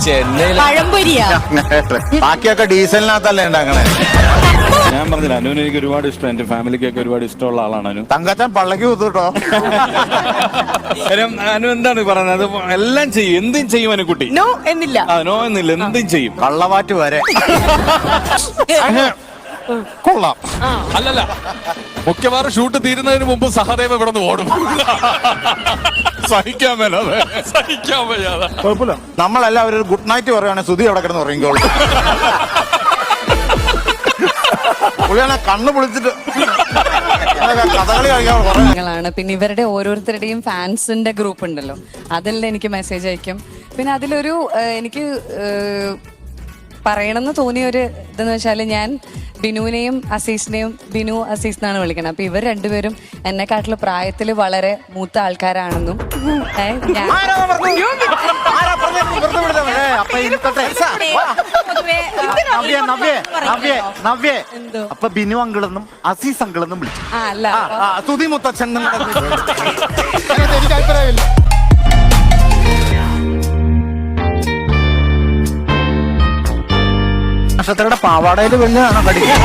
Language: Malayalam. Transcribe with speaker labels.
Speaker 1: ചെന്നൈയിൽ
Speaker 2: പഴംപൊരിയാ.
Speaker 3: ബാക്കിയൊക്കെ ഡീസലിനകത്തല്ലേ ഉണ്ടാക്കണേ.
Speaker 1: ഞാൻ പറഞ്ഞില്ല, അനുവിന് എനിക്ക് ഒരുപാട് ഇഷ്ടം, എന്റെ ഫാമിലിക്കൊക്കെ ഒരുപാട് ഇഷ്ടമുള്ള ആളാണ് അനു.
Speaker 3: തങ്കച്ചൻ പള്ളക്ക് കുത്തുട്ടോ.
Speaker 1: കാര്യം അനു എന്താണ് പറയുന്നത്, അത് എല്ലാം ചെയ്യും, എന്തും ചെയ്യും അനുക്കുട്ടി.
Speaker 2: നോ എന്നില്ല.
Speaker 1: നോ എന്നില്ല, എന്തും ചെയ്യും.
Speaker 3: കള്ളവാറ്റ് വരെ
Speaker 4: കൊള്ളാം. അല്ലല്ല, മിക്കവാറും ഷൂട്ട് തീരുന്നതിന് മുമ്പ് സഹദേവ ഇവിടെ നിന്ന് ഓടും. സഹിക്കാൻ മേലാതെ, സഹിക്കാൻ വയ്യാതെ.
Speaker 3: കുഴപ്പമില്ല, നമ്മളെല്ലാവരും ഒരു ഗുഡ് നൈറ്റ് പറയുകയാണെങ്കിൽ സുധി അവിടെ കിടന്ന് ഉറങ്ങിക്കോളും. പുള്ളിയാണെ കണ്ണ് പൊളിച്ചിട്ട് കഥകളി കളിക്കാൻ
Speaker 5: ാണ്. പിന്നെ ഇവരുടെ ഓരോരുത്തരുടെയും ഫാൻസിന്റെ ഗ്രൂപ്പ് ഉണ്ടല്ലോ, അതിൽ എനിക്ക് മെസ്സേജ് അയക്കും. പിന്നെ അതിലൊരു എനിക്ക് പറയണമെന്ന് തോന്നിയ ഒരു ഇതെന്ന് വെച്ചാൽ, ഞാൻ ബിനുവിനെയും അസീസിനെയും ബിനു അസീസ് എന്നാണ് വിളിക്കുന്നത്. അപ്പൊ ഇവർ രണ്ടുപേരും എന്നെക്കാട്ടില് പ്രായത്തിൽ വളരെ മൂത്ത ആൾക്കാരാണെന്നും
Speaker 3: അപ്പൊ ബിനു അങ്കിളെന്നും അസീസ് അങ്കിളെന്നും വിളിച്ചു.
Speaker 5: അല്ല,
Speaker 3: സുധി മുത്തച്ഛൻ. എനിക്ക് അഭിപ്രായമില്ല. നക്ഷത്രയുടെ പാവാടയിൽ വെള്ളയാണോ കടിക്കുക?